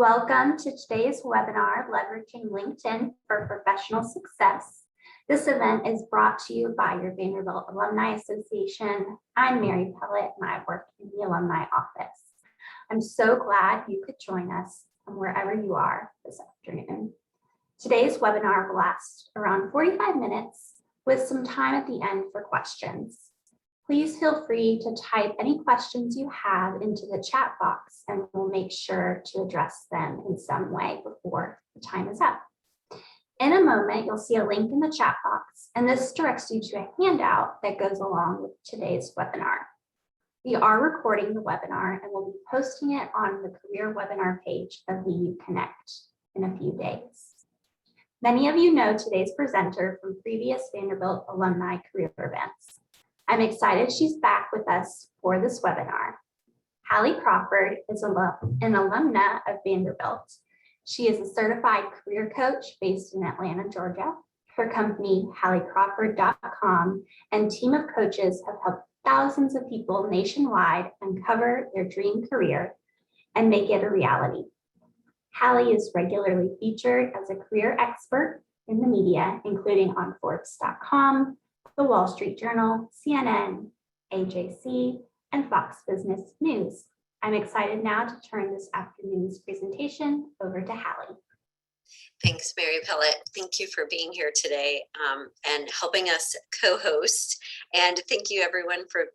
Welcome to today's webinar, Leveraging LinkedIn for Professional Success. This event is brought to you by your Vanderbilt Alumni Association. I'm Mary Pellet and I work in the alumni office. I'm so glad you could join us from wherever you are this afternoon. Today's webinar will last around 45 minutes with some time at the end for questions. Please feel free to type any questions you have into the chat box and we'll make sure to address them in some way before the time is up. In a moment, you'll see a link in the chat box, and this directs you to a handout that goes along with today's webinar. We are recording the webinar and we'll be posting it on the career webinar page of VU Connect in a few days. Many of you know today's presenter from previous Vanderbilt alumni career events. I'm excited she's back with us for this webinar. Hallie Crawford is an alumna of Vanderbilt. She is a certified career coach based in Atlanta, Georgia. Her company, HallieCrawford.com, and team of coaches have helped thousands of people nationwide uncover their dream career and make it a reality. Hallie is regularly featured as a career expert in the media, including on Forbes.com, The Wall Street Journal, CNN, AJC, and Fox Business News. I'm excited now to turn this afternoon's presentation over to Hallie. Thanks, Mary Pellet. Thank you for being here today and helping us co-host. And thank you everyone for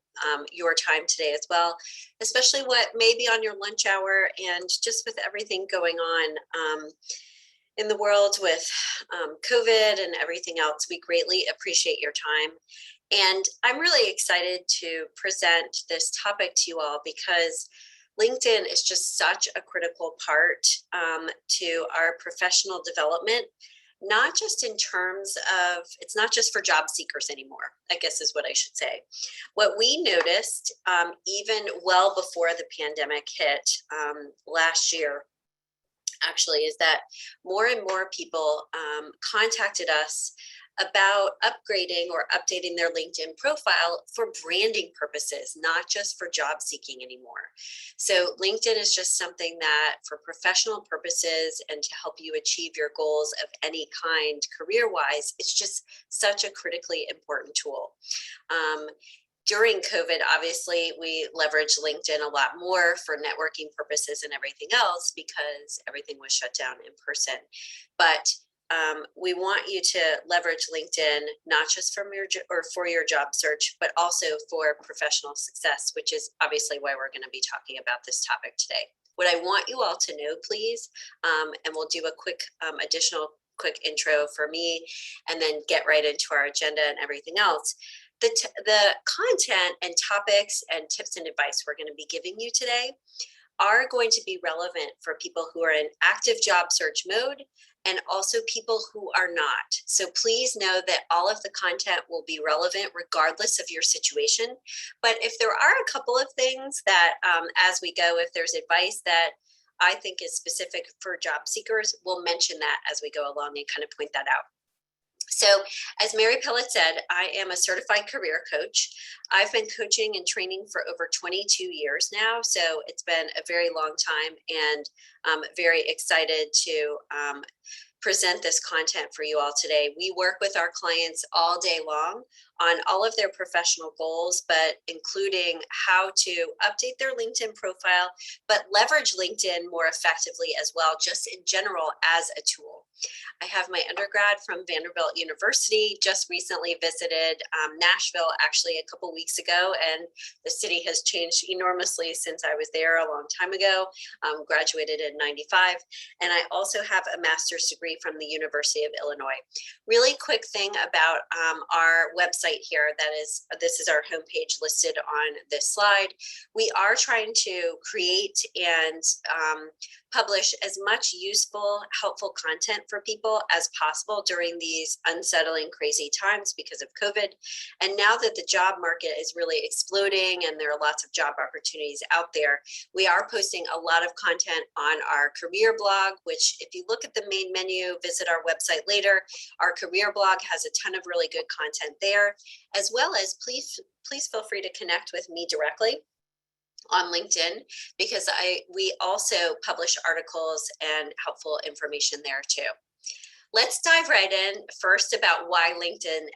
your time today as well, especially what may be on your lunch hour and just with everything going on in the world with COVID and everything else. We greatly appreciate your time. And I'm really excited to present this topic to you all because LinkedIn is just such a critical part to our professional development, not just in terms of, it's not just for job seekers anymore, I guess is what I should say. What we noticed even well before the pandemic hit last year, actually, is that more and more people contacted us about upgrading or updating their LinkedIn profile for branding purposes, not just for job seeking anymore. So LinkedIn is just something that for professional purposes and to help you achieve your goals of any kind career-wise, it's just such a critically important tool. During COVID, obviously, we leveraged LinkedIn a lot more for networking purposes and everything else because everything was shut down in person. But we want you to leverage LinkedIn, not just from for your job search, but also for professional success, which is obviously why we're going to be talking about this topic today. What I want you all to know, please, and we'll do a quick additional quick intro for me and then get right into our agenda and everything else. The content and topics and tips and advice we're going to be giving you today are going to be relevant for people who are in active job search mode and also people who are not. So please know that all of the content will be relevant regardless of your situation. But if there are a couple of things that as we go, if there's advice that I think is specific for job seekers, we'll mention that as we go along and kind of point that out. So as Mary Pellet said, I am a certified career coach. I've been coaching and training for over 22 years now. So it's been a very long time and I'm very excited to present this content for you all today. We work with our clients all day long on all of their professional goals, but including how to update their LinkedIn profile, but leverage LinkedIn more effectively as well, just in general as a tool. I have my undergrad from Vanderbilt University, just recently visited Nashville actually a couple weeks ago, and the city has changed enormously since I was there a long time ago, graduated in '95. And I also have a master's degree from the University of Illinois. Really quick thing about our website here, this is our homepage listed on this slide. We are trying to create and publish as much useful, helpful content for people as possible during these unsettling, crazy times because of COVID. And now that the job market is really exploding and there are lots of job opportunities out there, we are posting a lot of content on our career blog, which if you look at the main menu, visit our website later, our career blog has a ton of really good content there, as well as please feel free to connect with me directly. on LinkedIn, because we also publish articles and helpful information there too. Let's dive right in first about why LinkedIn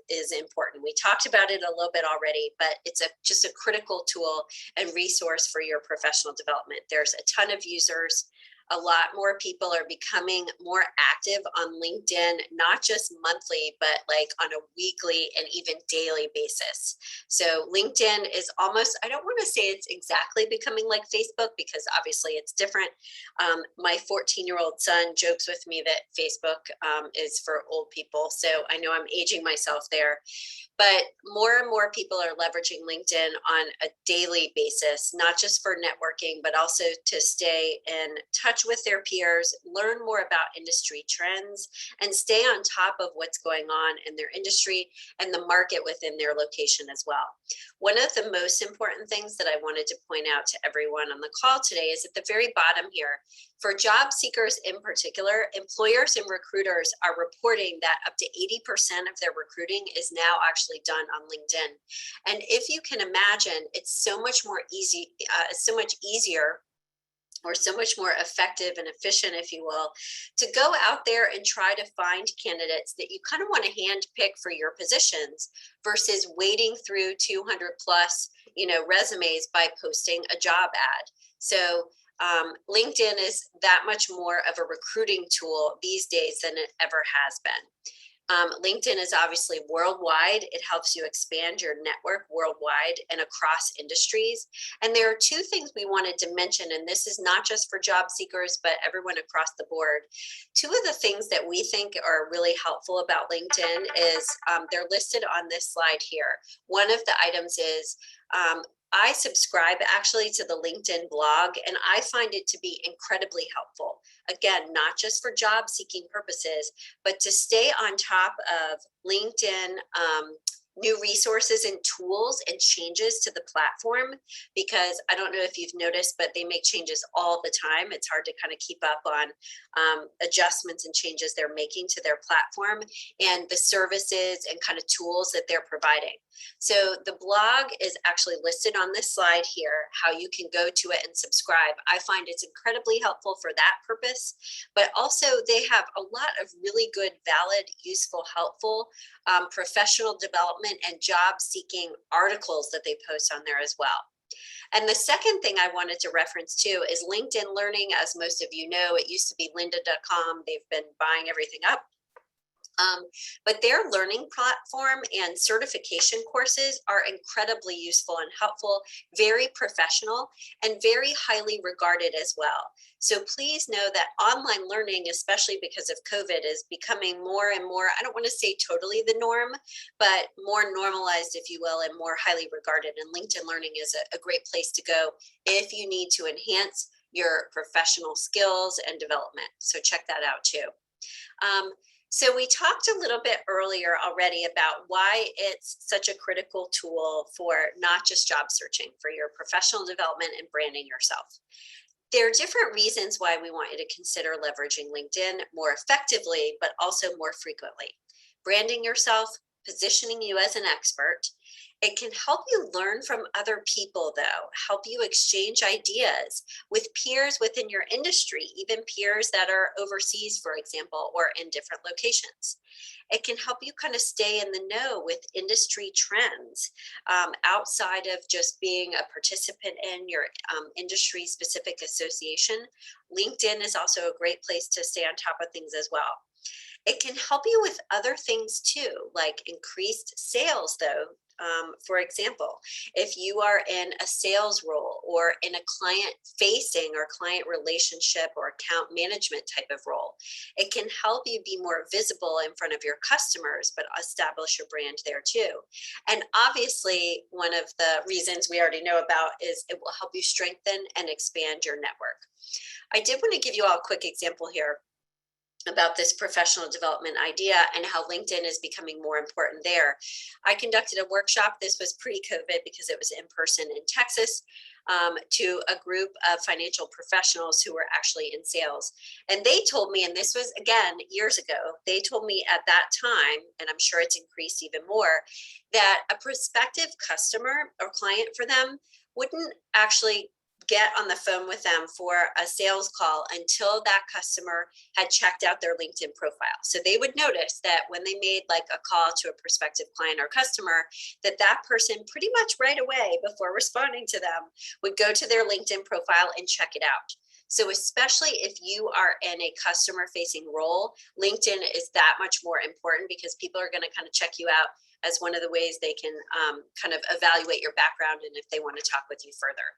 is important. We talked about it a little bit already, but it's just a critical tool and resource for your professional development. There's a ton of users. A lot more people are becoming more active on LinkedIn, not just monthly, but like on a weekly and even daily basis. So LinkedIn is almost, I don't want to say it's exactly becoming like Facebook, because obviously it's different. My 14-year-old son jokes with me that Facebook is for old people. So I know I'm aging myself there. But more and more people are leveraging LinkedIn on a daily basis, not just for networking, but also to stay in touch with their peers, learn more about industry trends, and stay on top of what's going on in their industry and the market within their location as well. One of the most important things that I wanted to point out to everyone on the call today is at the very bottom here. For job seekers in particular, employers and recruiters are reporting that up to 80% of their recruiting is now actually done on LinkedIn. And if you can imagine, it's so much more so much easier, or so much more effective and efficient, if you will, to go out there and try to find candidates that you kind of want to hand pick for your positions versus wading through 200 plus, resumes by posting a job ad. So LinkedIn is that much more of a recruiting tool these days than it ever has been. LinkedIn is obviously worldwide. It helps you expand your network worldwide and across industries. And there are two things we wanted to mention, and this is not just for job seekers, but everyone across the board. Two of the things that we think are really helpful about LinkedIn is they're listed on this slide here. One of the items is I subscribe actually to the LinkedIn blog, and I find it to be incredibly helpful. Again, not just for job seeking purposes, but to stay on top of LinkedIn new resources and tools and changes to the platform, because I don't know if you've noticed, but they make changes all the time. It's hard to kind of keep up on adjustments and changes they're making to their platform and the services and kind of tools that they're providing. So the blog is actually listed on this slide here, how you can go to it and subscribe. I find it's incredibly helpful for that purpose, but also they have a lot of really good, valid, useful, helpful professional development and job seeking articles that they post on there as well. And the second thing I wanted to reference too is LinkedIn Learning. As most of you know, it used to be lynda.com. They've been buying everything up. But their learning platform and certification courses are incredibly useful and helpful, very professional, and very highly regarded as well. So please know that online learning, especially because of COVID, is becoming more and more, I don't want to say totally the norm, but more normalized, if you will, and more highly regarded. And LinkedIn Learning is a great place to go if you need to enhance your professional skills and development. So check that out too. So we talked a little bit earlier already about why it's such a critical tool for not just job searching, for your professional development and branding yourself. There are different reasons why we want you to consider leveraging LinkedIn more effectively, but also more frequently. Branding yourself, positioning you as an expert. It can help you learn from other people, though, help you exchange ideas with peers within your industry, even peers that are overseas, for example, or in different locations. It can help you kind of stay in the know with industry trends outside of just being a participant in your industry specific association. LinkedIn is also a great place to stay on top of things as well. It can help you with other things too, like increased sales, though. For example, if you are in a sales role or in a client facing or client relationship or account management type of role, it can help you be more visible in front of your customers, but establish your brand there too. And obviously, one of the reasons we already know about is it will help you strengthen and expand your network. I did want to give you all a quick example here about this professional development idea and how LinkedIn is becoming more important there. I conducted a workshop, this was pre-COVID because it was in person in Texas, to a group of financial professionals who were actually in sales. And they told me, and this was again years ago, they told me at that time, and I'm sure it's increased even more, that a prospective customer or client for them wouldn't actually get on the phone with them for a sales call until that customer had checked out their LinkedIn profile. So they would notice that when they made like a call to a prospective client or customer, that that person pretty much right away before responding to them would go to their LinkedIn profile and check it out. So especially if you are in a customer facing role, LinkedIn is that much more important because people are going to kind of check you out as one of the ways they can kind of evaluate your background and if they want to talk with you further.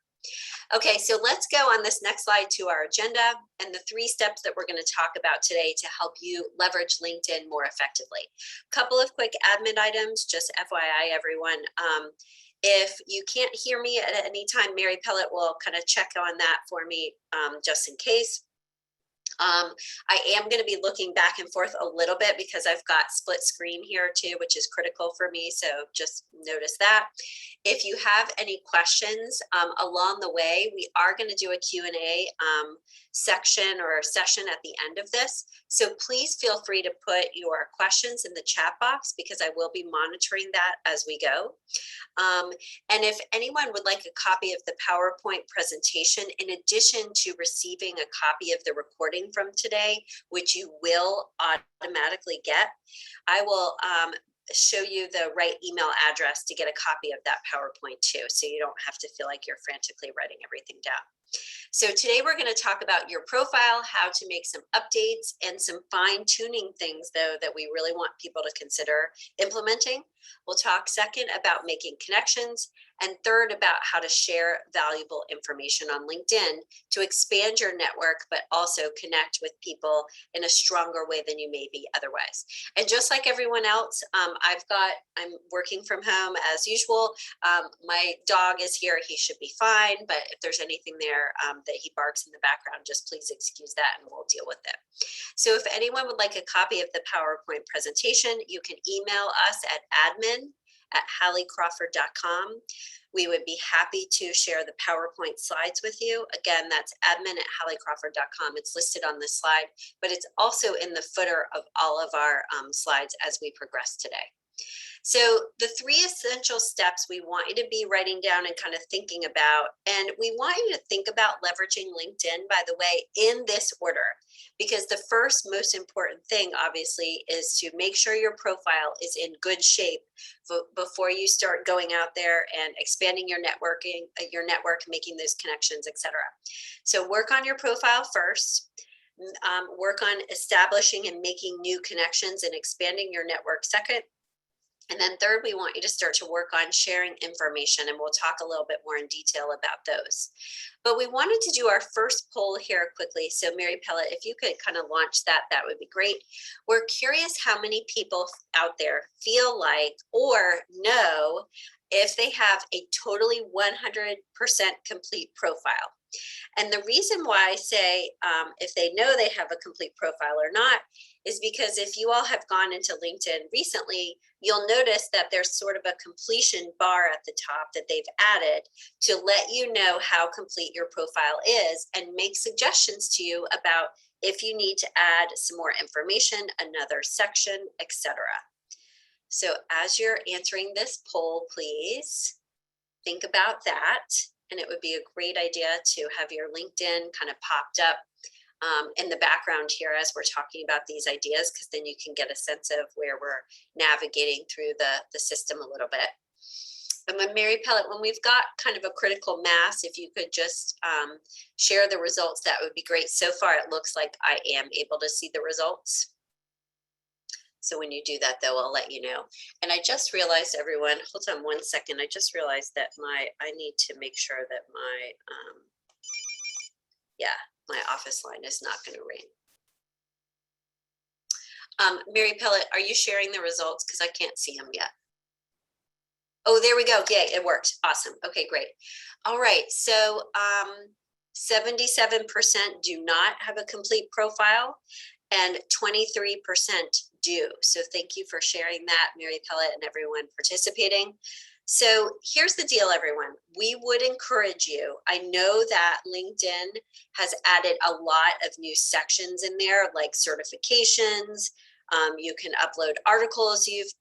Okay, so let's go on this next slide to our agenda and the 3 steps that we're going to talk about today to help you leverage LinkedIn more effectively. A couple of quick admin items, just FYI, everyone. If you can't hear me at any time, Mary Pellet will kind of check on that for me just in case. I am going to be looking back and forth a little bit because I've got split screen here too, which is critical for me. So just notice that. If you have any questions along the way, we are going to do a Q&A section or session at the end of this. So please feel free to put your questions in the chat box because I will be monitoring that as we go. And if anyone would like a copy of the PowerPoint presentation, in addition to receiving a copy of the recording from today, which you will automatically get, I will show you the right email address to get a copy of that PowerPoint too, so you don't have to feel like you're frantically writing everything down. So today we're going to talk about your profile, how to make some updates and some fine-tuning things though that we really want people to consider implementing. We'll talk second about making connections, and third about how to share valuable information on LinkedIn to expand your network, but also connect with people in a stronger way than you may be otherwise. And just like everyone else, I'm working from home as usual. My dog is here, he should be fine, but if there's anything there that he barks in the background, just please excuse that and we'll deal with it. So if anyone would like a copy of the PowerPoint presentation, you can email us at admin@halliecrawford.com. We would be happy to share the PowerPoint slides with you. Again, that's admin@halliecrawford.com. It's listed on this slide, but it's also in the footer of all of our slides as we progress today. So the 3 essential steps we want you to be writing down and kind of thinking about, and we want you to think about leveraging LinkedIn, by the way, in this order, because the first most important thing obviously is to make sure your profile is in good shape before you start going out there and expanding your network, making those connections, etc. So work on your profile first. Work on establishing and making new connections and expanding your network second. And then third, we want you to start to work on sharing information, and we'll talk a little bit more in detail about those. But we wanted to do our first poll here quickly. So Mary Pellet, if you could kind of launch that, that would be great. We're curious how many people out there feel like or know if they have a totally 100% complete profile. And the reason why I say if they know they have a complete profile or not is because if you all have gone into LinkedIn recently, you'll notice that there's sort of a completion bar at the top that they've added to let you know how complete your profile is and make suggestions to you about if you need to add some more information, another section, etc. So as you're answering this poll, please think about that. And it would be a great idea to have your LinkedIn kind of popped up in the background here as we're talking about these ideas, because then you can get a sense of where we're navigating through the system a little bit. And when Mary Pellet, when we've got kind of a critical mass, if you could just share the results, that would be great. So far, it looks like I am able to see the results. So when you do that, though, I'll let you know. And I just realized, everyone, hold on one second. I just realized that I need to make sure that my, my office line is not going to ring. Mary Pellet, are you sharing the results? Because I can't see them yet. Oh, there we go. Yay, it worked. Awesome. Okay, great. All right. So 77% do not have a complete profile and 23% do. So thank you for sharing that, Mary Pellet, and everyone participating. So here's the deal, everyone. We would encourage you. I know that LinkedIn has added a lot of new sections in there, like certifications. You can upload articles you've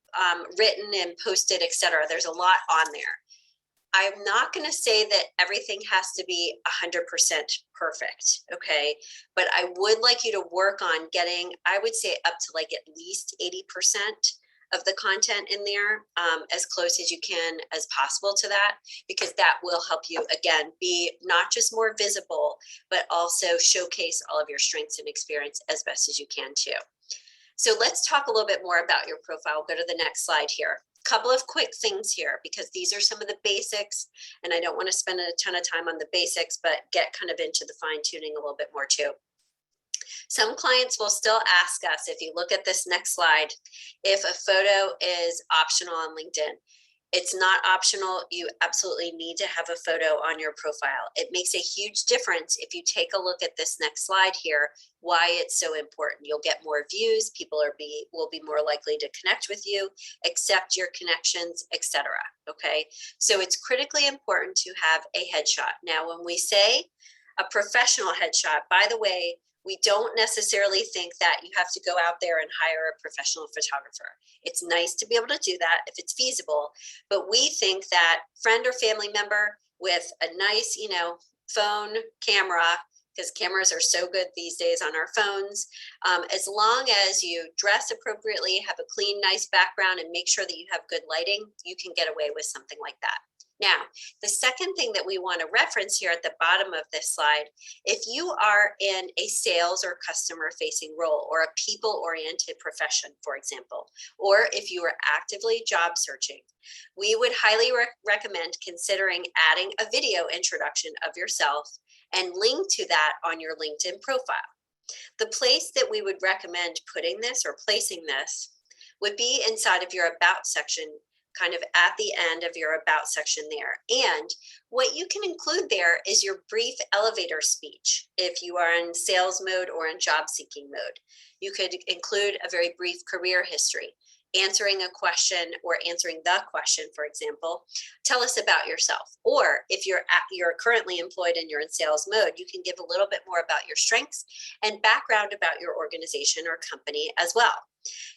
written and posted, etc. There's a lot on there. I'm not going to say that everything has to be 100% perfect, okay? But I would like you to work on getting, I would say up to like at least 80% of the content in there, as close as you can as possible to that, because that will help you, again, be not just more visible, but also showcase all of your strengths and experience as best as you can too. So let's talk a little bit more about your profile. Go to the next slide here. Couple of quick things here, because these are some of the basics, and I don't want to spend a ton of time on the basics, but get kind of into the fine tuning a little bit more too. Some clients will still ask us, if you look at this next slide, if a photo is optional on LinkedIn. It's not optional. You absolutely need to have a photo on your profile. It makes a huge difference if you take a look at this next slide here, why it's so important. You'll get more views, people will be more likely to connect with you, accept your connections, etc. Okay, so it's critically important to have a headshot. Now, when we say a professional headshot, by the way, we don't necessarily think that you have to go out there and hire a professional photographer. It's nice to be able to do that if it's feasible, but we think that friend or family member with a nice, phone camera, because cameras are so good these days on our phones, as long as you dress appropriately, have a clean, nice background, and make sure that you have good lighting, you can get away with something like that. Now, the second thing that we want to reference here at the bottom of this slide, if you are in a sales or customer facing role or a people oriented profession, for example, or if you are actively job searching, we would highly recommend considering adding a video introduction of yourself and link to that on your LinkedIn profile. The place that we would recommend putting this or placing this would be inside of your About section, kind of at the end of your About section there. And what you can include there is your brief elevator speech if you are in sales mode or in job seeking mode. You could include a very brief career history, answering a question or answering the question, for example. Tell us about yourself. Or if you're currently employed and you're in sales mode, you can give a little bit more about your strengths and background about your organization or company as well.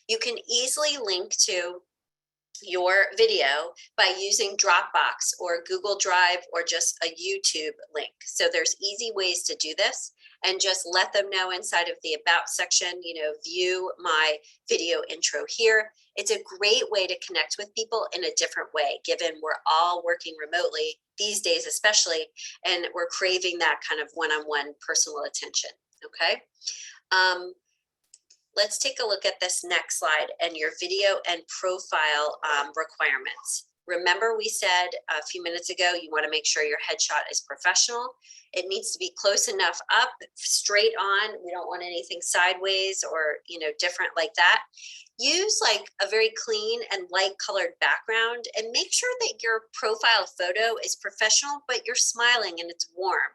You can easily link to your video by using Dropbox or Google Drive or just a YouTube link. So there's easy ways to do this, and just let them know inside of the About section, view my video intro here. It's a great way to connect with people in a different way, given we're all working remotely these days, especially, and we're craving that kind of one-on-one personal attention. Okay. Let's take a look at this next slide and your video and profile requirements. Remember, we said a few minutes ago, you want to make sure your headshot is professional. It needs to be close enough up, straight on. We don't want anything sideways or, different like that. Use like a very clean and light colored background, and make sure that your profile photo is professional, but you're smiling and it's warm.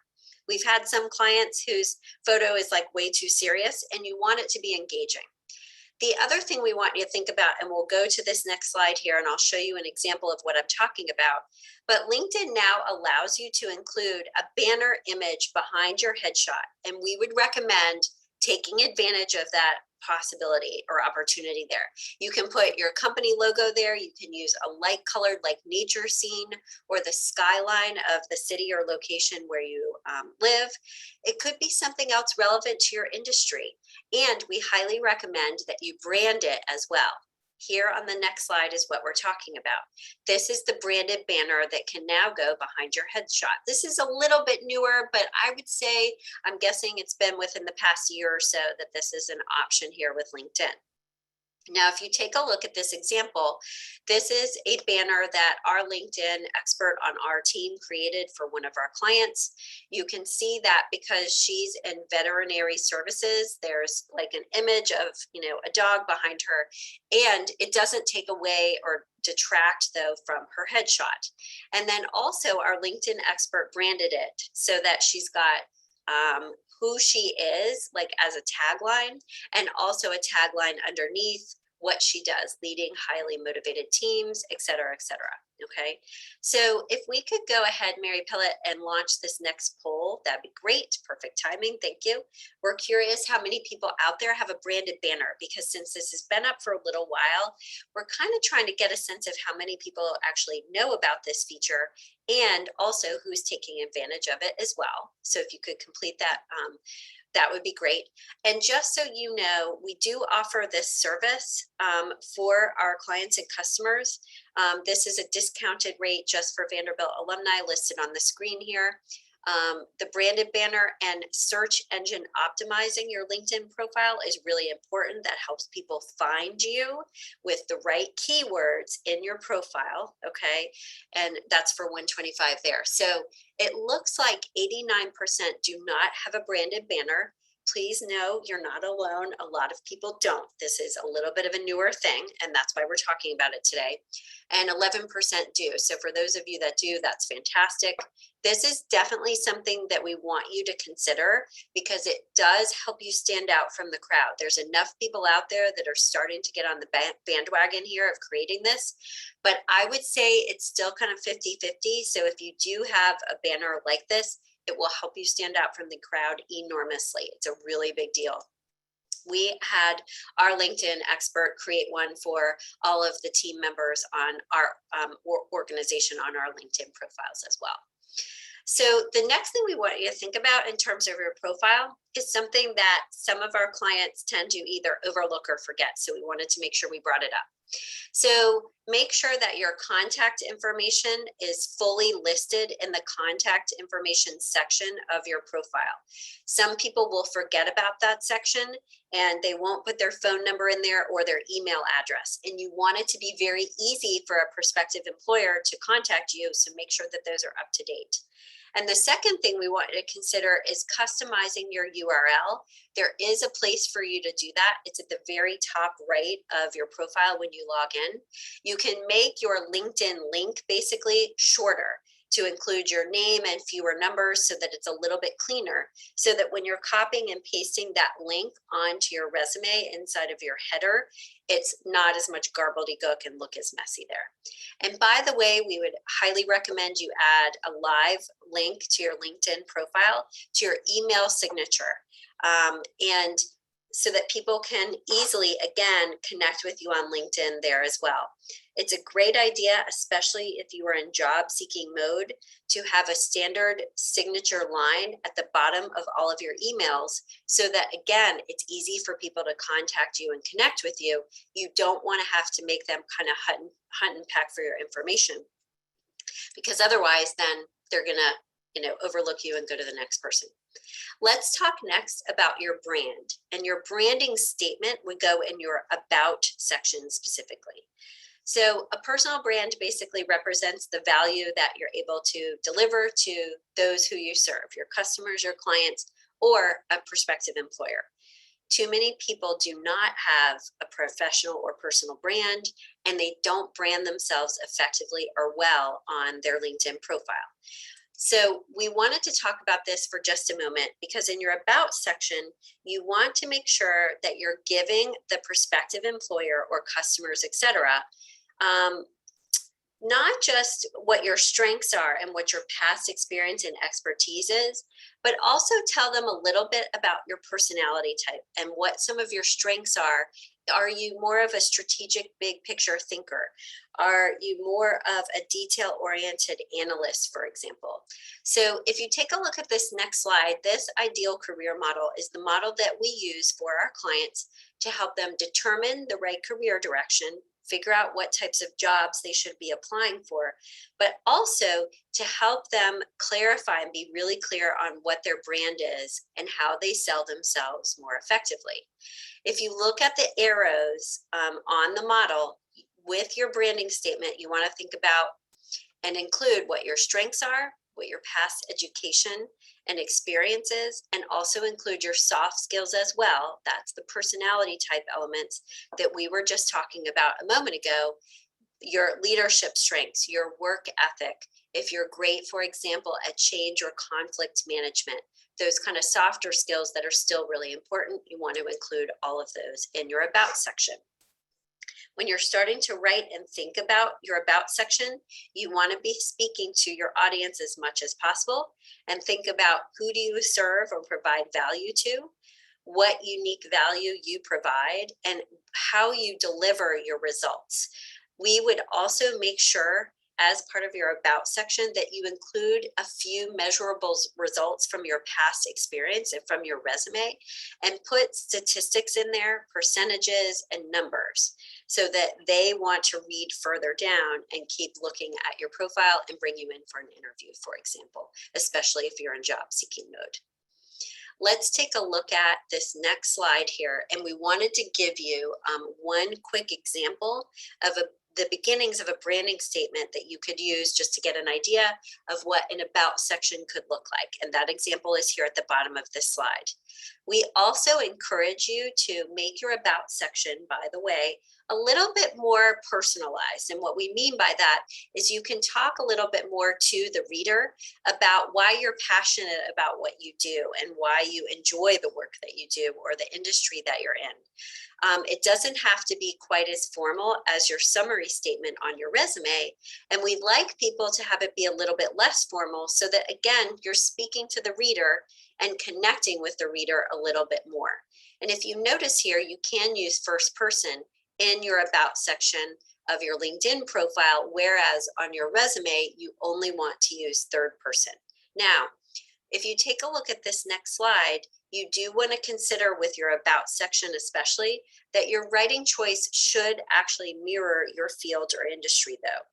We've had some clients whose photo is like way too serious, and you want it to be engaging. The other thing we want you to think about, and we'll go to this next slide here and I'll show you an example of what I'm talking about, but LinkedIn now allows you to include a banner image behind your headshot, and we would recommend taking advantage of that possibility or opportunity there. You can put your company logo there. You can use a light colored like nature scene or the skyline of the city or location where you live. It could be something else relevant to your industry. And we highly recommend that you brand it as well. Here on the next slide is what we're talking about. This is the branded banner that can now go behind your headshot. This is a little bit newer, but I would say, I'm guessing it's been within the past year or so that this is an option here with LinkedIn. Now, if you take a look at this example, this is a banner that our LinkedIn expert on our team created for one of our clients. You can see that because she's in veterinary services, there's like an image of, a dog behind her, and it doesn't take away or detract though from her headshot. And then also our LinkedIn expert branded it so that she's got who she is, like as a tagline, and also a tagline underneath, what she does, leading highly motivated teams, et cetera, et cetera. Okay, so if we could go ahead, Mary Pellet, and launch this next poll, that'd be great. Perfect timing. Thank you. We're curious how many people out there have a branded banner, because since this has been up for a little while, we're kind of trying to get a sense of how many people actually know about this feature and also who's taking advantage of it as well. So if you could complete that, that would be great. And just so you know, we do offer this service for our clients and customers. This is a discounted rate just for Vanderbilt alumni listed on the screen here. The branded banner and search engine optimizing your LinkedIn profile is really important. That helps people find you with the right keywords in your profile, okay? And that's for 125 there. So it looks like 89% do not have a branded banner. Please know you're not alone. A lot of people don't. This is a little bit of a newer thing, and that's why we're talking about it today. And 11% do. So for those of you that do, that's fantastic. This is definitely something that we want you to consider because it does help you stand out from the crowd. There's enough people out there that are starting to get on the bandwagon here of creating this, but I would say it's still kind of 50-50. So if you do have a banner like this, it will help you stand out from the crowd enormously. It's a really big deal. We had our LinkedIn expert create one for all of the team members on our organization on our LinkedIn profiles as well. So the next thing we want you to think about in terms of your profile is something that some of our clients tend to either overlook or forget. So we wanted to make sure we brought it up. So make sure that your contact information is fully listed in the contact information section of your profile. Some people will forget about that section and they won't put their phone number in there or their email address. And you want it to be very easy for a prospective employer to contact you. So make sure that those are up to date. And the second thing we want you to consider is customizing your URL. There is a place for you to do that. It's at the very top right of your profile when you log in. You can make your LinkedIn link basically shorter to include your name and fewer numbers so that it's a little bit cleaner, so that when you're copying and pasting that link onto your resume inside of your header, it's not as much gobbledygook and look as messy there. And by the way, we would highly recommend you add a live link to your LinkedIn profile to your email signature. And so that people can easily, again, connect with you on LinkedIn there as well. It's a great idea, especially if you are in job seeking mode, to have a standard signature line at the bottom of all of your emails so that, again, it's easy for people to contact you and connect with you. You don't want to have to make them kind of hunt and peck for your information, because otherwise then they're going to overlook you and go to the next person. Let's talk next about your brand, and your branding statement would go in your about section specifically. So a personal brand basically represents the value that you're able to deliver to those who you serve, your customers, your clients, or a prospective employer. Too many people do not have a professional or personal brand, and they don't brand themselves effectively or well on their LinkedIn profile. So we wanted to talk about this for just a moment, because in your about section, you want to make sure that you're giving the prospective employer or customers, etc., not just what your strengths are and what your past experience and expertise is, but also tell them a little bit about your personality type and what some of your strengths are. Are you more of a strategic, big picture thinker? Are you more of a detail-oriented analyst, for example? So if you take a look at this next slide, this ideal career model is the model that we use for our clients to help them determine the right career direction, figure out what types of jobs they should be applying for, but also to help them clarify and be really clear on what their brand is and how they sell themselves more effectively. If you look at the arrows on the model with your branding statement, you want to think about and include what your strengths are, what your past education and experiences, and also include your soft skills as well. That's the personality type elements that we were just talking about a moment ago. Your leadership strengths, your work ethic, if you're great, for example, at change or conflict management, those kind of softer skills that are still really important, you want to include all of those in your about section. When you're starting to write and think about your about section, you want to be speaking to your audience as much as possible and think about who do you serve or provide value to, what unique value you provide, and how you deliver your results. We would also make sure as part of your about section that you include a few measurable results from your past experience and from your resume, and put statistics in there, percentages and numbers, so that they want to read further down and keep looking at your profile and bring you in for an interview, for example, especially if you're in job seeking mode. Let's take a look at this next slide here. And we wanted to give you one quick example of the beginnings of a branding statement that you could use just to get an idea of what an about section could look like. And that example is here at the bottom of this slide. We also encourage you to make your about section, by the way, a little bit more personalized. And what we mean by that is you can talk a little bit more to the reader about why you're passionate about what you do and why you enjoy the work that you do or the industry that you're in. It doesn't have to be quite as formal as your summary statement on your resume. And we'd like people to have it be a little bit less formal so that, again, you're speaking to the reader and connecting with the reader a little bit more. And if you notice here, you can use first person in your about section of your LinkedIn profile, whereas on your resume, you only want to use third person. Now, if you take a look at this next slide, you do want to consider with your about section especially that your writing choice should actually mirror your field or industry though.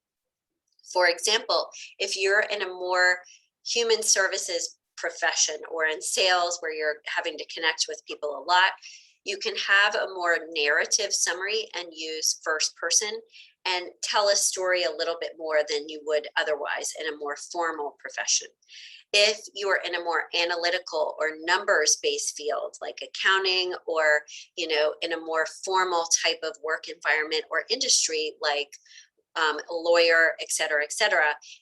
For example, if you're in a more human services profession or in sales where you're having to connect with people a lot, you can have a more narrative summary and use first person and tell a story a little bit more than you would otherwise in a more formal profession. If you're in a more analytical or numbers-based field like accounting, or in a more formal type of work environment or industry like a lawyer, et cetera,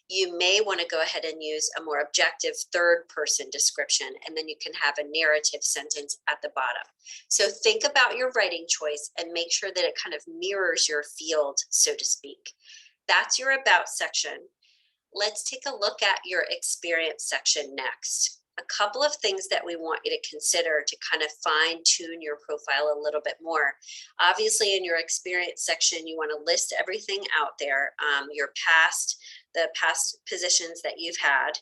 you may want to go ahead and use a more objective third person description, and then you can have a narrative sentence at the bottom. So think about your writing choice and make sure that it kind of mirrors your field, so to speak. That's your about section. Let's take a look at your experience section next. A couple of things that we want you to consider to kind of fine tune your profile a little bit more. Obviously, in your experience section, you want to list everything out there, the past positions that you've had.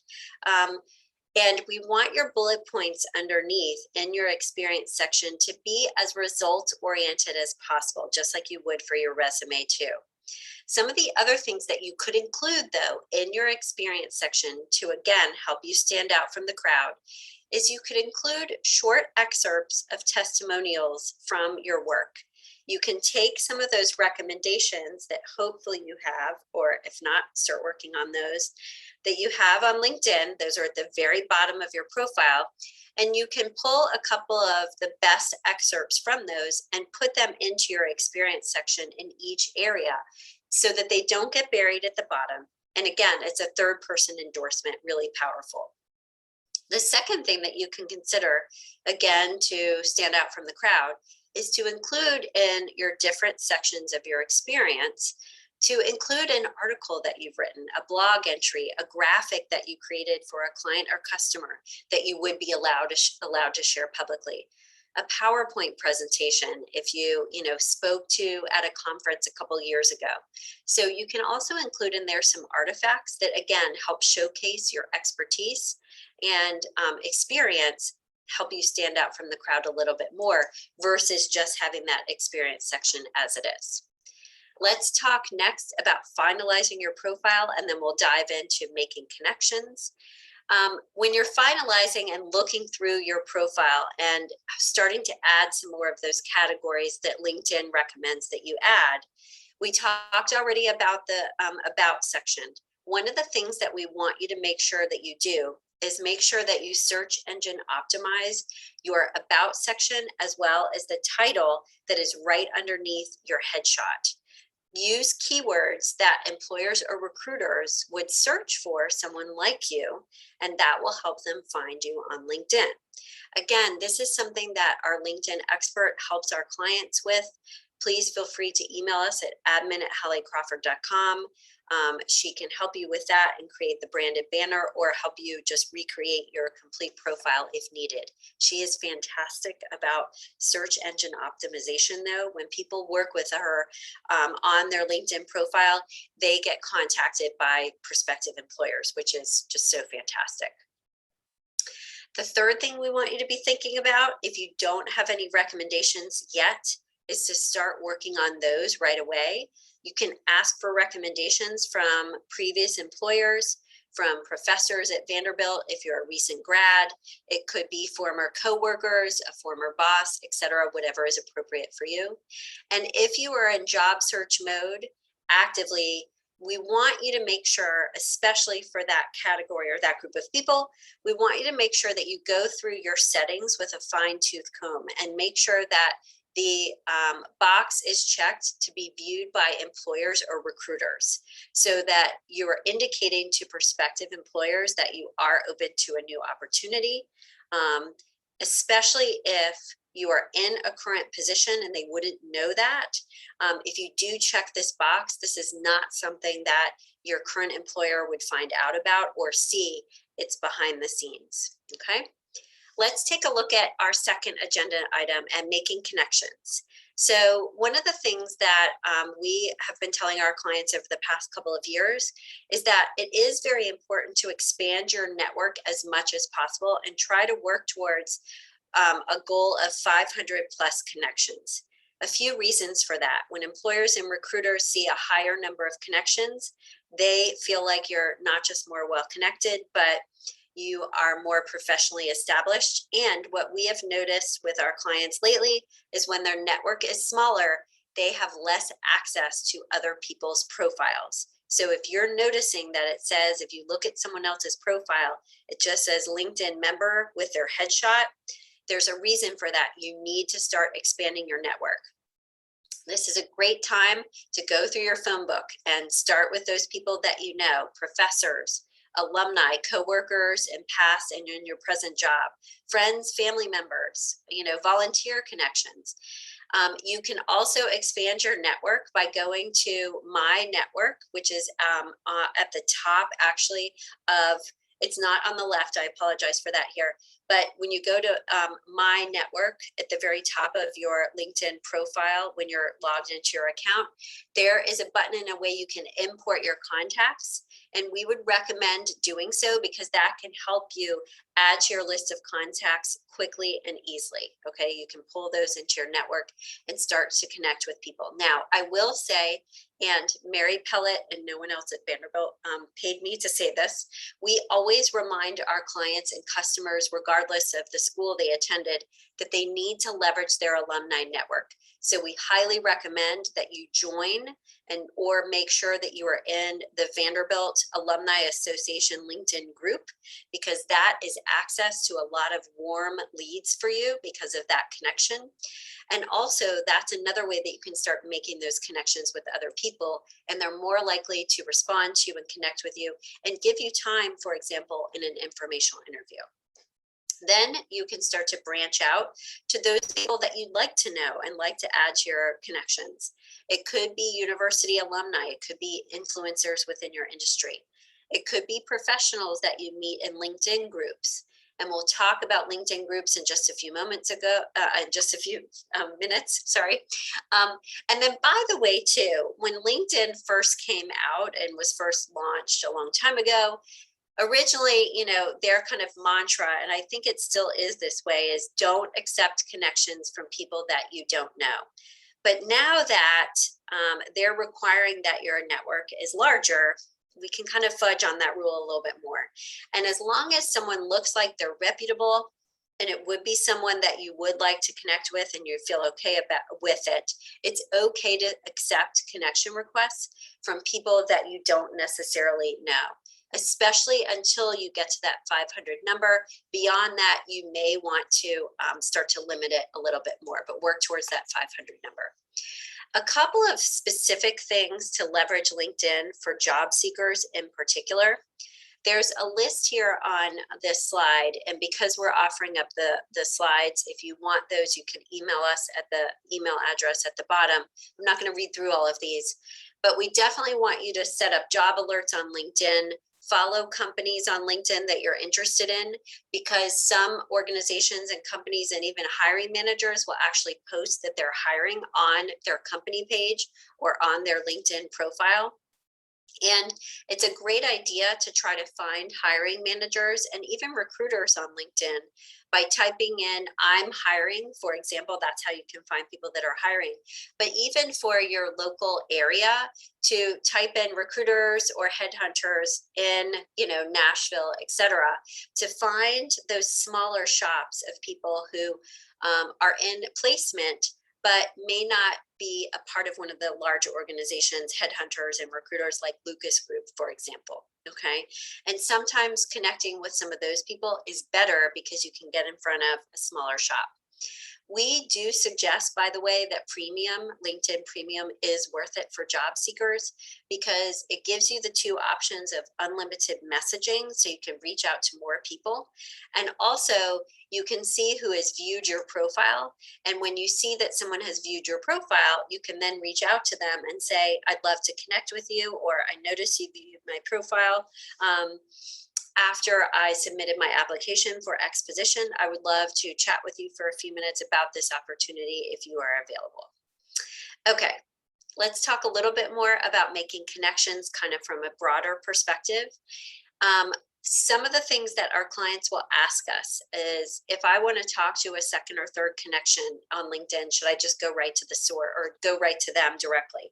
And we want your bullet points underneath in your experience section to be as result oriented as possible, just like you would for your resume too. Some of the other things that you could include, though, in your experience section to, again, help you stand out from the crowd is you could include short excerpts of testimonials from your work. You can take some of those recommendations that hopefully you have, or if not, start working on those, that you have on LinkedIn. Those are at the very bottom of your profile. And you can pull a couple of the best excerpts from those and put them into your experience section in each area so that they don't get buried at the bottom. And again, it's a third person endorsement, really powerful. The second thing that you can consider, again, to stand out from the crowd, is to include in your different sections of your experience, to include an article that you've written, a blog entry, a graphic that you created for a client or customer that you would be allowed to share publicly, a PowerPoint presentation if you spoke to at a conference a couple years ago. So you can also include in there some artifacts that, again, help showcase your expertise and experience, help you stand out from the crowd a little bit more versus just having that experience section as it is. Let's talk next about finalizing your profile, and then we'll dive into making connections. When you're finalizing and looking through your profile and starting to add some more of those categories that LinkedIn recommends that you add, we talked already about the about section. One of the things that we want you to make sure that you do is make sure that you search engine optimize your about section as well as the title that is right underneath your headshot. Use keywords that employers or recruiters would search for someone like you, and that will help them find you on LinkedIn. Again, this is something that our LinkedIn expert helps our clients with please feel free to email us at admin@hollycrawford.com. She can help you with that and create the branded banner or help you just recreate your complete profile if needed. She is fantastic about search engine optimization though. When people work with her on their LinkedIn profile, they get contacted by prospective employers, which is just so fantastic. The third thing we want you to be thinking about, if you don't have any recommendations yet, is to start working on those right away. You can ask for recommendations from previous employers, from professors at Vanderbilt if you're a recent grad. It could be former coworkers, a former boss, etc., whatever is appropriate for you. And if you are in job search mode actively, we want you to make sure, especially for that category or that group of people, we want you to make sure that you go through your settings with a fine-tooth comb and make sure that the box is checked to be viewed by employers or recruiters so that you are indicating to prospective employers that you are open to a new opportunity, especially if you are in a current position and they wouldn't know that. If you do check this box, this is not something that your current employer would find out about or see. It's behind the scenes, okay? Let's take a look at our second agenda item and making connections. So one of the things that we have been telling our clients over the past couple of years is that it is very important to expand your network as much as possible and try to work towards a goal of 500 plus connections. A few reasons for that. When employers and recruiters see a higher number of connections, they feel like you're not just more well connected, but you are more professionally established. And what we have noticed with our clients lately is when their network is smaller, they have less access to other people's profiles. So if you're noticing that it says, if you look at someone else's profile, it just says LinkedIn member with their headshot, there's a reason for that. You need to start expanding your network. This is a great time to go through your phone book and start with those people that you know, professors, alumni, coworkers in past and in your present job, friends, family members, volunteer connections. You can also expand your network by going to My Network, which is at the top actually of, it's not on the left, I apologize for that here, but when you go to My Network at the very top of your LinkedIn profile, when you're logged into your account, there is a button and a way you can import your contacts. And we would recommend doing so because that can help you add to your list of contacts quickly and easily. Okay, you can pull those into your network and start to connect with people. Now, I will say, and Mary Pellet and no one else at Vanderbilt paid me to say this, we always remind our clients and customers, regardless of the school they attended, that they need to leverage their alumni network. So we highly recommend that you join or make sure that you are in the Vanderbilt Alumni Association LinkedIn group, because that is access to a lot of warm leads for you because of that connection. And also that's another way that you can start making those connections with other people, and they're more likely to respond to you and connect with you and give you time, for example, in an informational interview. Then you can start to branch out to those people that you'd like to know and like to add to your connections. It could be university alumni. It could be influencers within your industry. It could be professionals that you meet in LinkedIn groups. And we'll talk about LinkedIn groups in just a few minutes, sorry. And then by the way, too, when LinkedIn first came out and was first launched a long time ago, originally, their kind of mantra, and I think it still is this way, is don't accept connections from people that you don't know. But now that they're requiring that your network is larger, we can kind of fudge on that rule a little bit more. And as long as someone looks like they're reputable, and it would be someone that you would like to connect with and you feel okay with it, it's okay to accept connection requests from people that you don't necessarily know, especially until you get to that 500 number. Beyond that, you may want to start to limit it a little bit more, but work towards that 500 number. A couple of specific things to leverage LinkedIn for job seekers in particular. There's a list here on this slide, and because we're offering up the slides, if you want those, you can email us at the email address at the bottom. I'm not going to read through all of these, but we definitely want you to set up job alerts on LinkedIn, follow companies on LinkedIn that you're interested in, because some organizations and companies and even hiring managers will actually post that they're hiring on their company page or on their LinkedIn profile. And it's a great idea to try to find hiring managers and even recruiters on LinkedIn by typing in "I'm hiring," for example. That's how you can find people that are hiring. But even for your local area, to type in recruiters or headhunters in, Nashville, etc., to find those smaller shops of people who are in placement but may not be a part of one of the large organizations, headhunters and recruiters like Lucas Group, for example. Okay. And sometimes connecting with some of those people is better because you can get in front of a smaller shop. We do suggest, by the way, that LinkedIn Premium is worth it for job seekers because it gives you the two options of unlimited messaging, so you can reach out to more people. And also, you can see who has viewed your profile. And when you see that someone has viewed your profile, you can then reach out to them and say, "I'd love to connect with you," or "I noticed you viewed my profile. After I submitted my application for X position, I would love to chat with you for a few minutes about this opportunity if you are available." Okay, let's talk a little bit more about making connections kind of from a broader perspective. Some of the things that our clients will ask us is, if I want to talk to a second or third connection on LinkedIn, should I just go right to the source or go right to them directly?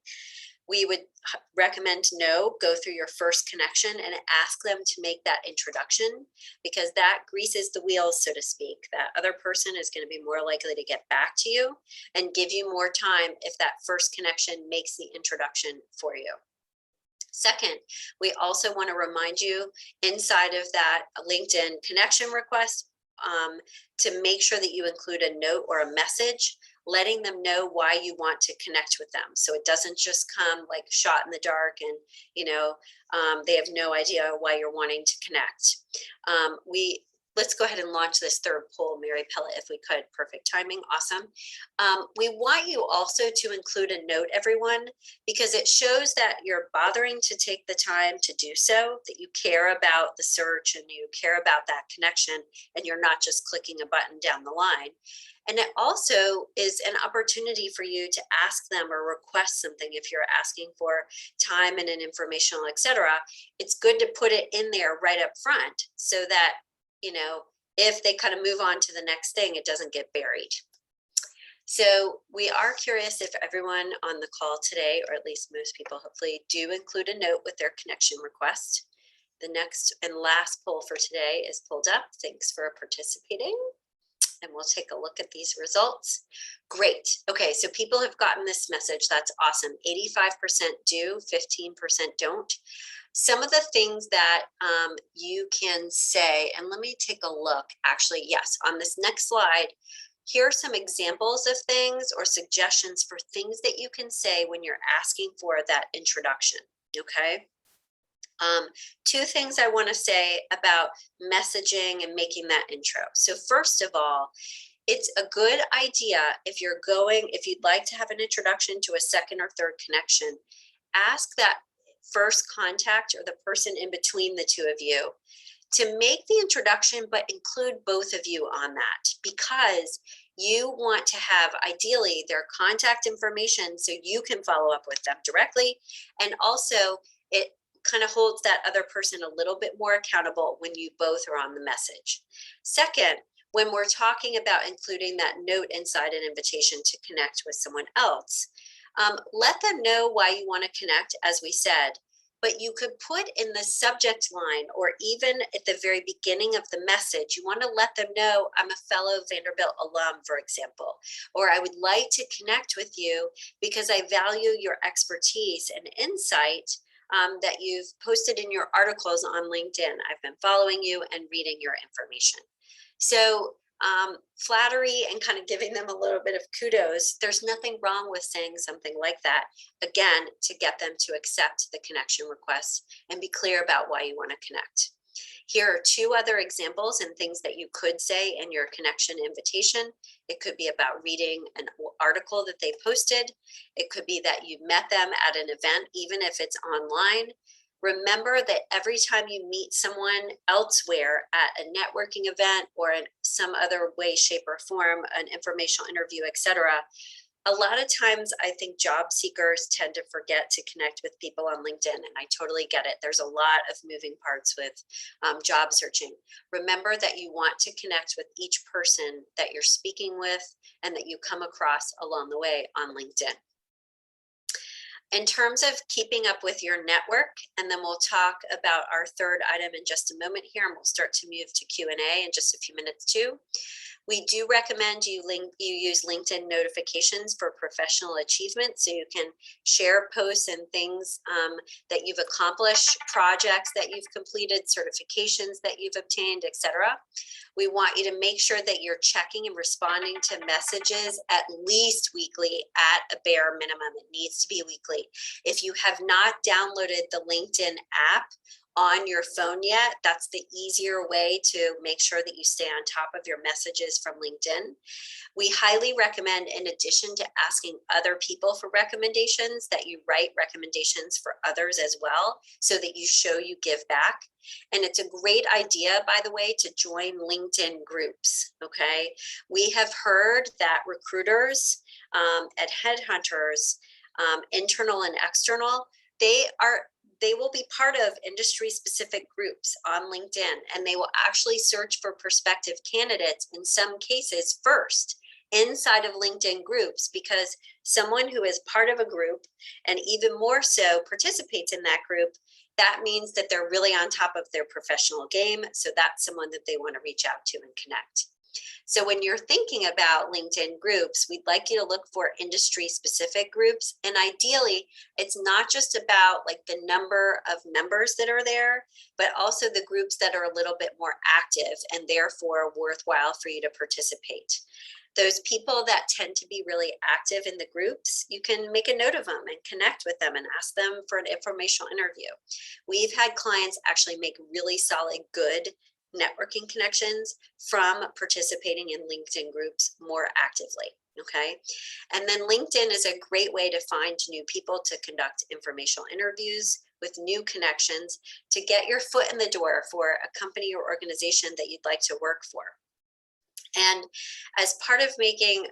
We would recommend no, go through your first connection and ask them to make that introduction, because that greases the wheels, so to speak. That other person is going to be more likely to get back to you and give you more time if that first connection makes the introduction for you. Second, we also want to remind you inside of that LinkedIn connection request to make sure that you include a note or a message letting them know why you want to connect with them. So it doesn't just come like shot in the dark and, they have no idea why you're wanting to connect. Let's go ahead and launch this third poll, Mary Pellet, if we could. Perfect timing. Awesome. We want you also to include a note, everyone, because it shows that you're bothering to take the time to do so, that you care about the search and you care about that connection, and you're not just clicking a button down the line. And it also is an opportunity for you to ask them or request something. If you're asking for time and an informational, etc., it's good to put it in there right up front so that, if they kind of move on to the next thing, it doesn't get buried. So we are curious if everyone on the call today, or at least most people hopefully, do include a note with their connection request. The next and last poll for today is pulled up. Thanks for participating. And we'll take a look at these results. Great. Okay, so people have gotten this message. That's awesome. 85% do, 15% don't. Some of the things that you can say, and let me take a look. Actually, yes, on this next slide, here are some examples of things or suggestions for things that you can say when you're asking for that introduction, okay? Two things I want to say about messaging and making that intro. So first of all, it's a good idea if you'd like to have an introduction to a second or third connection, ask that first contact or the person in between the two of you to make the introduction, but include both of you on that, because you want to have ideally their contact information so you can follow up with them directly. And also it kind of holds that other person a little bit more accountable when you both are on the message. Second, when we're talking about including that note inside an invitation to connect with someone else, let them know why you want to connect, as we said, but you could put in the subject line or even at the very beginning of the message, you want to let them know, "I'm a fellow Vanderbilt alum," for example, or "I would like to connect with you because I value your expertise and insight that you've posted in your articles on LinkedIn. I've been following you and reading your information." So flattery and kind of giving them a little bit of kudos, there's nothing wrong with saying something like that, again, to get them to accept the connection request and be clear about why you want to connect. Here are two other examples and things that you could say in your connection invitation. It could be about reading an article that they posted. It could be that you met them at an event, even if it's online. Remember that every time you meet someone elsewhere at a networking event or in some other way, shape, or form, an informational interview, etc., a lot of times I think job seekers tend to forget to connect with people on LinkedIn, and I totally get it. There's a lot of moving parts with job searching. Remember that you want to connect with each person that you're speaking with and that you come across along the way on LinkedIn. In terms of keeping up with your network, and then we'll talk about our third item in just a moment here, and we'll start to move to Q&A in just a few minutes too. We do recommend you use LinkedIn notifications for professional achievement, so you can share posts and things that you've accomplished, projects that you've completed, certifications that you've obtained, etc. We want you to make sure that you're checking and responding to messages at least weekly at a bare minimum. It needs to be weekly. If you have not downloaded the LinkedIn app on your phone yet, that's the easier way to make sure that you stay on top of your messages from LinkedIn. We highly recommend, in addition to asking other people for recommendations, that you write recommendations for others as well, so that you show you give back. And it's a great idea, by the way, to join LinkedIn groups, okay? We have heard that recruiters and headhunters, internal and external, they will be part of industry specific groups on LinkedIn, and they will actually search for prospective candidates in some cases first inside of LinkedIn groups, because someone who is part of a group and even more so participates in that group, that means that they're really on top of their professional game. So that's someone that they want to reach out to and connect. So when you're thinking about LinkedIn groups, we'd like you to look for industry specific groups. And ideally, it's not just about like the number of members that are there, but also the groups that are a little bit more active and therefore worthwhile for you to participate. Those people that tend to be really active in the groups, you can make a note of them and connect with them and ask them for an informational interview. We've had clients actually make really solid, good networking connections from participating in LinkedIn groups more actively, okay? And then LinkedIn is a great way to find new people to conduct informational interviews with new connections to get your foot in the door for a company or organization that you'd like to work for. And as part of making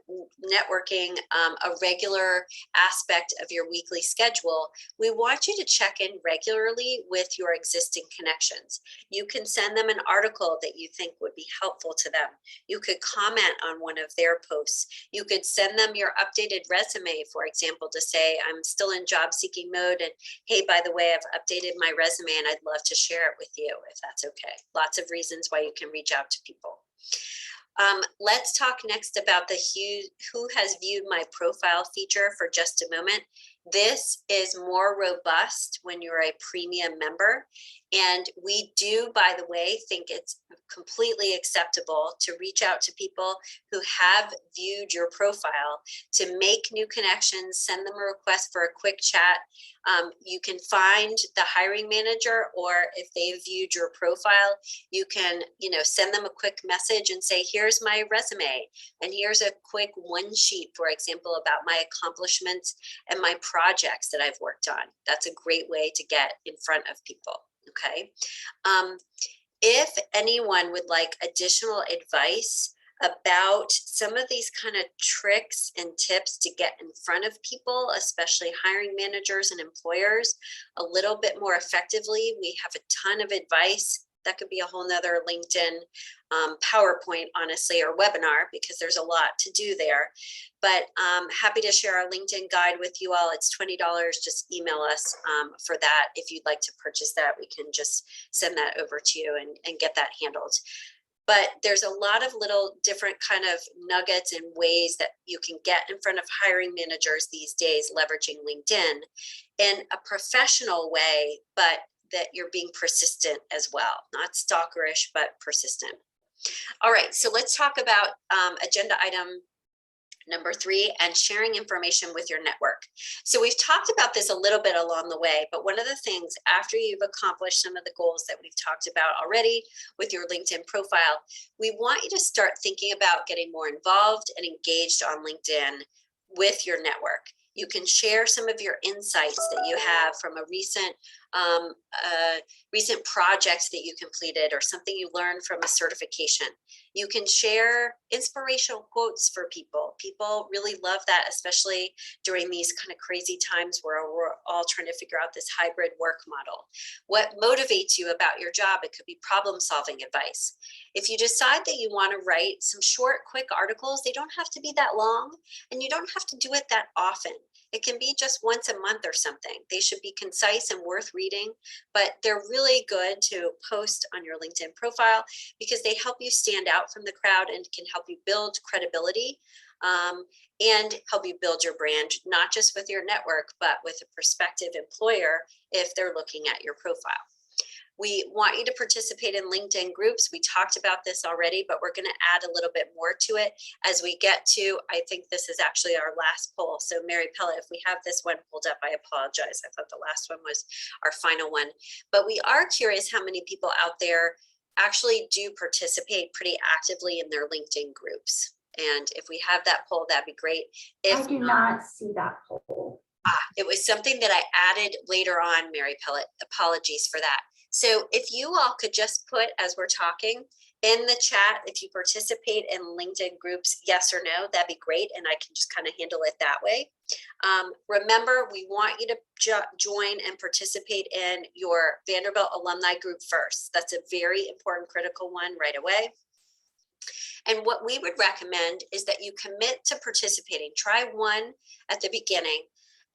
networking a regular aspect of your weekly schedule, we want you to check in regularly with your existing connections. You can send them an article that you think would be helpful to them. You could comment on one of their posts. You could send them your updated resume, for example, to say, I'm still in job seeking mode, and hey, by the way, I've updated my resume and I'd love to share it with you if that's okay. Lots of reasons why you can reach out to people. Let's talk next about the who has viewed my profile feature for just a moment. This is more robust when you're a premium member. And we do, by the way, think it's completely acceptable to reach out to people who have viewed your profile to make new connections, send them a request for a quick chat. You can find the hiring manager, or if they've viewed your profile, you can, send them a quick message and say, here's my resume, and here's a quick one sheet, for example, about my accomplishments and my projects that I've worked on. That's a great way to get in front of people. Okay. If anyone would like additional advice about some of these kind of tricks and tips to get in front of people, especially hiring managers and employers, a little bit more effectively, we have a ton of advice. That could be a whole nother LinkedIn PowerPoint, honestly, or webinar, because there's a lot to do there. But happy to share our LinkedIn guide with you all. It's $20. Just email us for that. If you'd like to purchase that, we can just send that over to you and get that handled. But there's a lot of little different kind of nuggets and ways that you can get in front of hiring managers these days, leveraging LinkedIn in a professional way, but that you're being persistent as well, not stalkerish, but persistent. All right, so let's talk about agenda item Number 3, and sharing information with your network. So we've talked about this a little bit along the way, but one of the things after you've accomplished some of the goals that we've talked about already with your LinkedIn profile, we want you to start thinking about getting more involved and engaged on LinkedIn with your network. You can share some of your insights that you have from a recent project that you completed or something you learned from a certification. You can share inspirational quotes for people. People really love that, especially during these kind of crazy times where we're all trying to figure out this hybrid work model. What motivates you about your job? It could be problem solving advice. If you decide that you want to write some short, quick articles, they don't have to be that long, and you don't have to do it that often. It can be just once a month or something. They should be concise and worth reading, but they're really good to post on your LinkedIn profile because they help you stand out from the crowd and can help you build credibility and help you build your brand, not just with your network, but with a prospective employer if they're looking at your profile. We want you to participate in LinkedIn groups. We talked about this already, but we're going to add a little bit more to it as we get to, I think this is actually our last poll. So Mary Pella, if we have this one pulled up, I apologize. I thought the last one was our final one. But we are curious how many people out there actually do participate pretty actively in their LinkedIn groups. And if we have that poll, that'd be great. If I do not see that poll. it was something that I added later on, Mary Pellet. Apologies for that. So if you all could just put, as we're talking, in the chat, if you participate in LinkedIn groups, yes or no, that'd be great. And I can just kind of handle it that way. Remember, we want you to join and participate in your Vanderbilt alumni group first. That's a very important, critical one right away. And what we would recommend is that you commit to participating. Try one at the beginning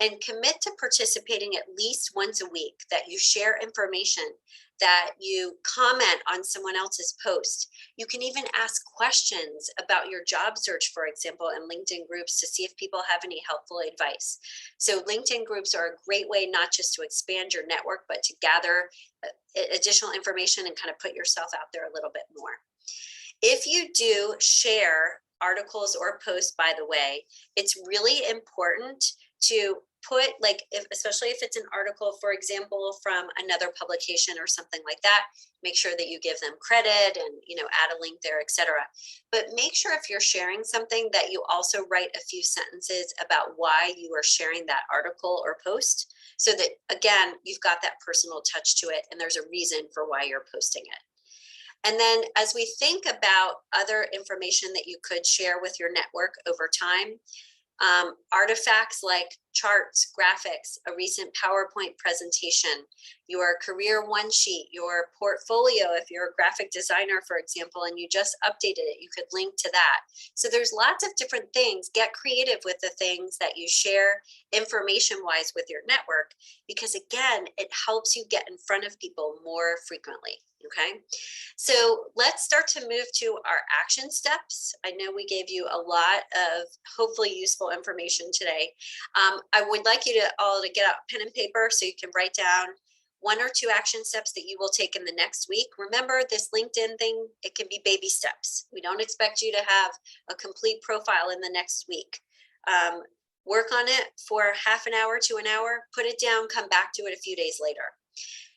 and commit to participating at least once a week, that you share information, that you comment on someone else's post. You can even ask questions about your job search, for example, in LinkedIn groups to see if people have any helpful advice. So LinkedIn groups are a great way not just to expand your network, but to gather additional information and kind of put yourself out there a little bit more. If you do share articles or posts, by the way, it's really important to put, like, especially if it's an article, for example, from another publication or something like that, make sure that you give them credit and, add a link there, etc. But make sure if you're sharing something that you also write a few sentences about why you are sharing that article or post, so that, again, you've got that personal touch to it and there's a reason for why you're posting it. And then as we think about other information that you could share with your network over time, artifacts like charts, graphics, a recent PowerPoint presentation, your career one sheet, your portfolio, if you're a graphic designer, for example, and you just updated it, you could link to that. So there's lots of different things. Get creative with the things that you share information-wise with your network, because again, it helps you get in front of people more frequently. Okay, so let's start to move to our action steps. I know we gave you a lot of hopefully useful information today. I would like you to all to get out pen and paper so you can write down 1 or 2 action steps that you will take in the next week. Remember, this LinkedIn thing, it can be baby steps. We don't expect you to have a complete profile in the next week. Work on it for half an hour to an hour, put it down, come back to it a few days later.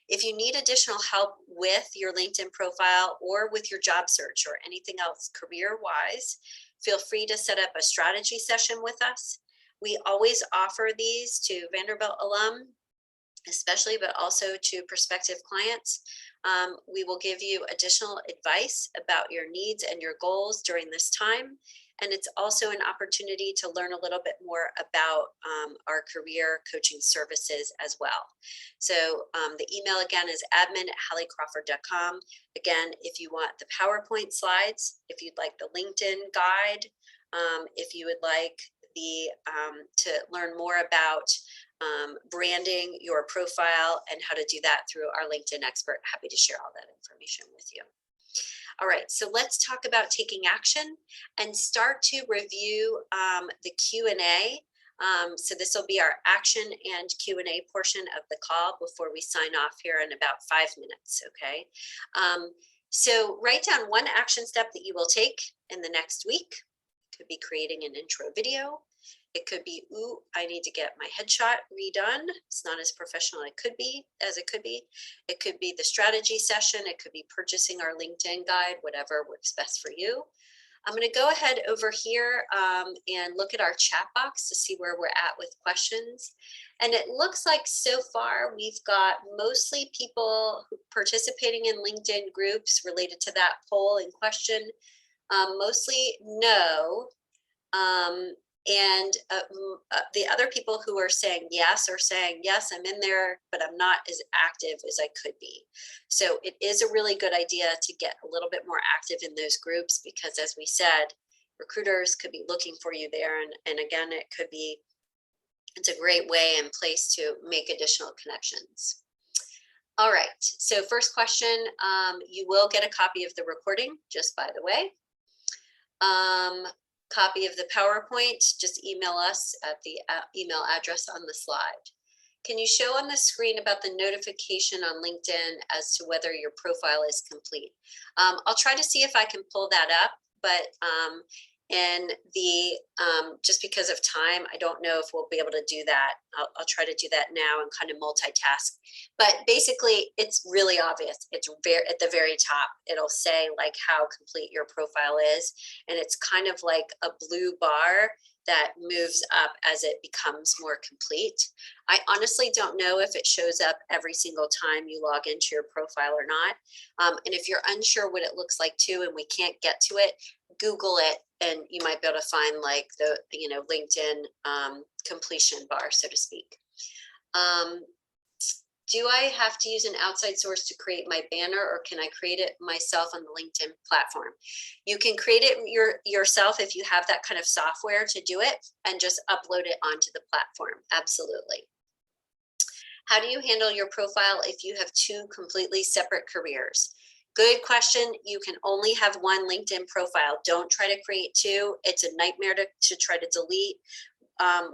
If you need additional help with your LinkedIn profile or with your job search or anything else career-wise, feel free to set up a strategy session with us. We always offer these to Vanderbilt alum, especially, but also to prospective clients. We will give you additional advice about your needs and your goals during this time. And it's also an opportunity to learn a little bit more about our career coaching services as well. So the email again is admin@halliecrawford.com. Again, if you want the PowerPoint slides, if you'd like the LinkedIn guide, if you would like to learn more about branding your profile and how to do that through our LinkedIn expert, happy to share all that information with you. All right, so let's talk about taking action and start to review the Q&A. So this will be our action and Q&A portion of the call before we sign off here in about 5 minutes, okay? So write down 1 action step that you will take in the next week. It could be creating an intro video. It could be, ooh, I need to get my headshot redone. It's not as professional as it could be. It could be the strategy session. It could be purchasing our LinkedIn guide, whatever works best for you. I'm going to go ahead over here and look at our chat box to see where we're at with questions. And it looks like so far we've got mostly people participating in LinkedIn groups related to that poll in question. Mostly no. The other people who are saying yes are saying, yes, I'm in there, but I'm not as active as I could be. So it is a really good idea to get a little bit more active in those groups, because as we said, recruiters could be looking for you there. And again, it's a great way and place to make additional connections. All right, so first question, you will get a copy of the recording, just by the way. Copy of the PowerPoint, just email us at the email address on the slide. Can you show on the screen about the notification on LinkedIn as to whether your profile is complete? I'll try to see if I can pull that up, but just because of time, I don't know if we'll be able to do that. I'll try to do that now and kind of multitask. But basically, it's really obvious. It's at the very top. It'll say like how complete your profile is, and it's kind of like a blue bar that moves up as it becomes more complete. I honestly don't know if it shows up every single time you log into your profile or not. And if you're unsure what it looks like too, and we can't get to it, Google it, and you might be able to find like the LinkedIn completion bar, so to speak. Do I have to use an outside source to create my banner, or can I create it myself on the LinkedIn platform? You can create it yourself if you have that kind of software to do it, and just upload it onto the platform. Absolutely. How do you handle your profile if you have two completely separate careers? Good question. You can only have one LinkedIn profile. Don't try to create two. It's a nightmare to try to delete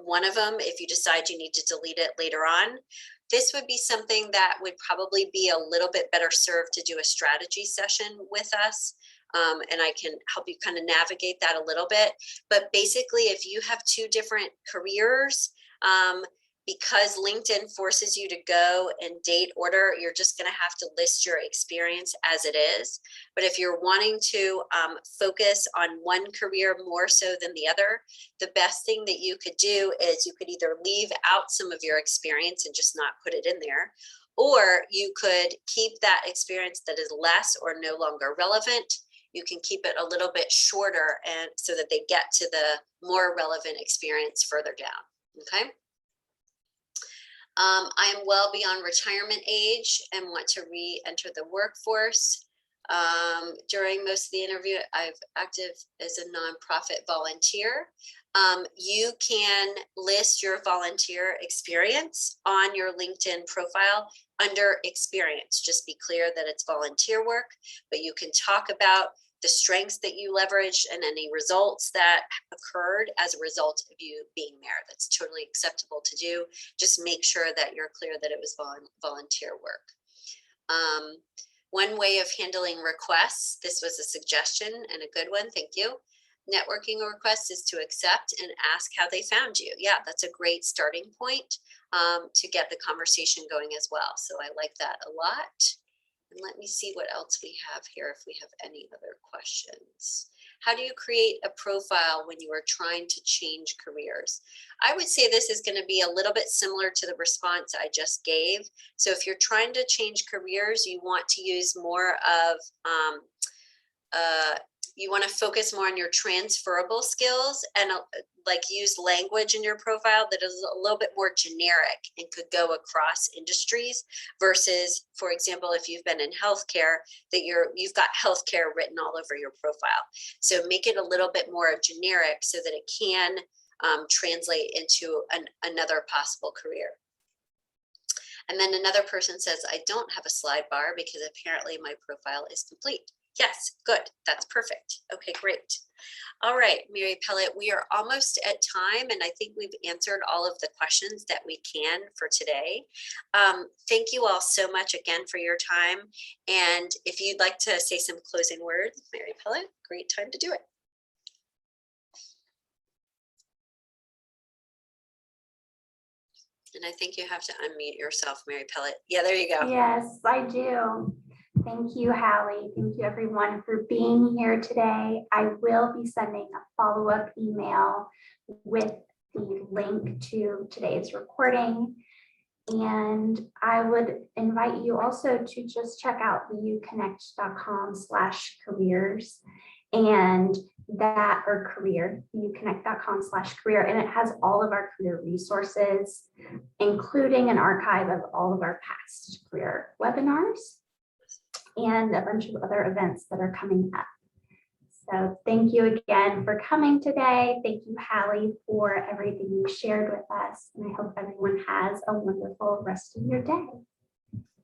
one of them if you decide you need to delete it later on. This would be something that would probably be a little bit better served to do a strategy session with us. And I can help you kind of navigate that a little bit. But basically, if you have two different careers, because LinkedIn forces you to go in date order, you're just going to have to list your experience as it is. But if you're wanting to focus on one career more so than the other, the best thing that you could do is you could either leave out some of your experience and just not put it in there, or you could keep that experience that is less or no longer relevant. You can keep it a little bit shorter, and so that they get to the more relevant experience further down. Okay. I am well beyond retirement age and want to re-enter the workforce. During most of the interview, I've active as a nonprofit volunteer. You can list your volunteer experience on your LinkedIn profile under experience. Just be clear that it's volunteer work, but you can talk about the strengths that you leveraged and any results that occurred as a result of you being there. That's totally acceptable to do. Just make sure that you're clear that it was volunteer work. One way of handling requests, this was a suggestion and a good one, thank you. Networking requests is to accept and ask how they found you. Yeah, that's a great starting point to get the conversation going as well. So I like that a lot. And let me see what else we have here, if we have any other questions. How do you create a profile when you are trying to change careers? I would say this is going to be a little bit similar to the response I just gave. So if you're trying to change careers, you want to use more of you want to focus more on your transferable skills and like use language in your profile that is a little bit more generic and could go across industries versus, for example, if you've been in healthcare, that you've got healthcare written all over your profile. So make it a little bit more generic so that it can translate into another possible career. And then another person says, I don't have a slide bar because apparently my profile is complete. Yes, good. That's perfect. Okay, great. All right, Mary Pellet, we are almost at time, and I think we've answered all of the questions that we can for today. Thank you all so much again for your time. And if you'd like to say some closing words, Mary Pellet, great time to do it. And I think you have to unmute yourself, Mary Pellet. Yeah, there you go. Yes, I do. Thank you, Hallie. Thank you, everyone, for being here today. I will be sending a follow-up email with the link to today's recording. And I would invite you also to just check out uconnect.com/careers and that, or career, uconnect.com/career, and it has all of our career resources, including an archive of all of our past career webinars and a bunch of other events that are coming up. So thank you again for coming today. Thank you, Hallie, for everything you shared with us. And I hope everyone has a wonderful rest of your day.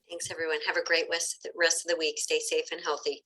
Thanks, everyone. Have a great rest of the week. Stay safe and healthy.